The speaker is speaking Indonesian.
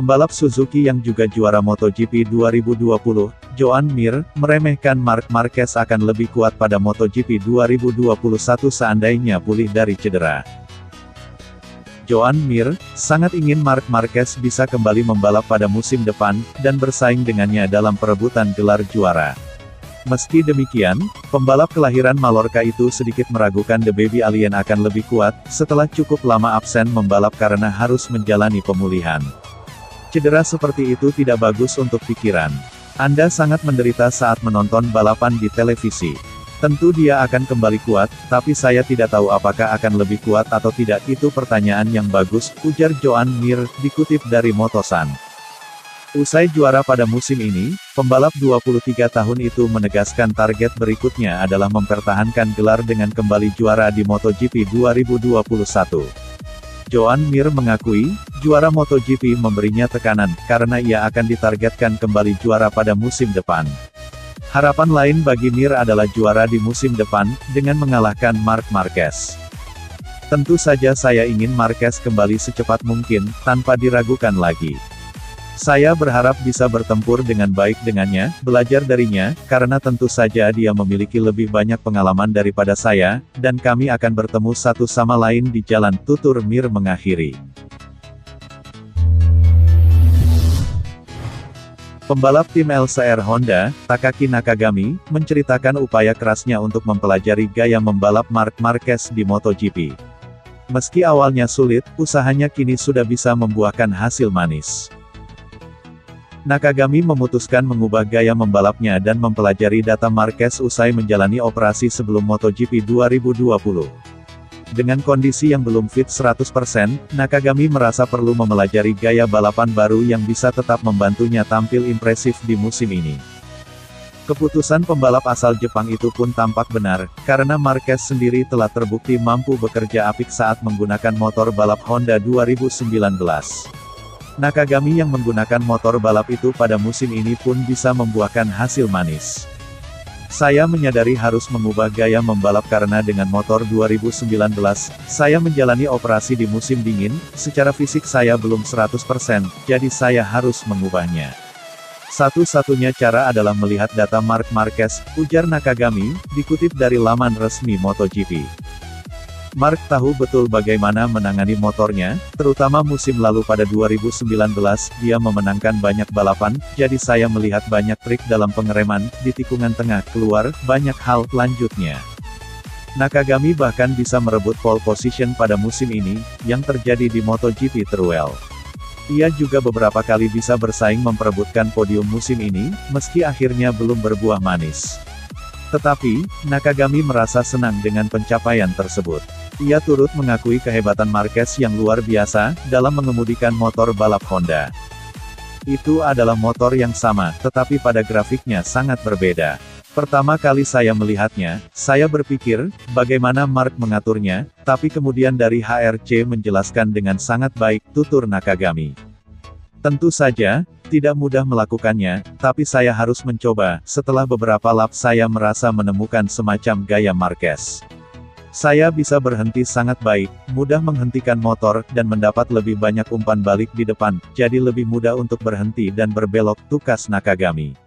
Pembalap Suzuki yang juga juara MotoGP 2020, Joan Mir, meremehkan Marc Marquez akan lebih kuat pada MotoGP 2021 seandainya pulih dari cedera. Joan Mir, sangat ingin Marc Marquez bisa kembali membalap pada musim depan, dan bersaing dengannya dalam perebutan gelar juara. Meski demikian, pembalap kelahiran Mallorca itu sedikit meragukan The Baby Alien akan lebih kuat, setelah cukup lama absen membalap karena harus menjalani pemulihan. Cedera seperti itu tidak bagus untuk pikiran. Anda sangat menderita saat menonton balapan di televisi. Tentu dia akan kembali kuat, tapi saya tidak tahu apakah akan lebih kuat atau tidak. Itu pertanyaan yang bagus, ujar Joan Mir, dikutip dari Motosan. Usai juara pada musim ini, pembalap 23 tahun itu menegaskan target berikutnya adalah mempertahankan gelar dengan kembali juara di MotoGP 2021. Joan Mir mengakui, juara MotoGP memberinya tekanan, karena ia akan ditargetkan kembali juara pada musim depan. Harapan lain bagi Mir adalah juara di musim depan, dengan mengalahkan Marc Marquez. Tentu saja saya ingin Marquez kembali secepat mungkin, tanpa diragukan lagi. Saya berharap bisa bertempur dengan baik dengannya, belajar darinya, karena tentu saja dia memiliki lebih banyak pengalaman daripada saya, dan kami akan bertemu satu sama lain di jalan, tutur Mir mengakhiri. Pembalap tim LCR Honda, Takaki Nakagami, menceritakan upaya kerasnya untuk mempelajari gaya membalap Marc Marquez di MotoGP. Meski awalnya sulit, usahanya kini sudah bisa membuahkan hasil manis. Nakagami memutuskan mengubah gaya membalapnya dan mempelajari data Marquez usai menjalani operasi sebelum MotoGP 2020. Dengan kondisi yang belum fit 100%, Nakagami merasa perlu mempelajari gaya balapan baru yang bisa tetap membantunya tampil impresif di musim ini. Keputusan pembalap asal Jepang itu pun tampak benar, karena Marquez sendiri telah terbukti mampu bekerja apik saat menggunakan motor balap Honda 2019. Nakagami yang menggunakan motor balap itu pada musim ini pun bisa membuahkan hasil manis. Saya menyadari harus mengubah gaya membalap karena dengan motor 2019, saya menjalani operasi di musim dingin, secara fisik saya belum 100%, jadi saya harus mengubahnya. Satu-satunya cara adalah melihat data Marc Marquez, ujar Nakagami, dikutip dari laman resmi MotoGP. Marc tahu betul bagaimana menangani motornya, terutama musim lalu pada 2019, dia memenangkan banyak balapan, jadi saya melihat banyak trik dalam pengereman, di tikungan tengah keluar, banyak hal, lanjutnya. Nakagami bahkan bisa merebut pole position pada musim ini, yang terjadi di MotoGP Teruel. Ia juga beberapa kali bisa bersaing memperebutkan podium musim ini, meski akhirnya belum berbuah manis. Tetapi, Nakagami merasa senang dengan pencapaian tersebut. Ia turut mengakui kehebatan Marquez yang luar biasa, dalam mengemudikan motor balap Honda. Itu adalah motor yang sama, tetapi pada grafiknya sangat berbeda. Pertama kali saya melihatnya, saya berpikir, bagaimana Marc mengaturnya, tapi kemudian dari HRC menjelaskan dengan sangat baik, tutur Nakagami. Tentu saja, tidak mudah melakukannya, tapi saya harus mencoba. Setelah beberapa lap saya merasa menemukan semacam gaya Marquez. Saya bisa berhenti sangat baik, mudah menghentikan motor, dan mendapat lebih banyak umpan balik di depan, jadi lebih mudah untuk berhenti dan berbelok, tukas Nakagami.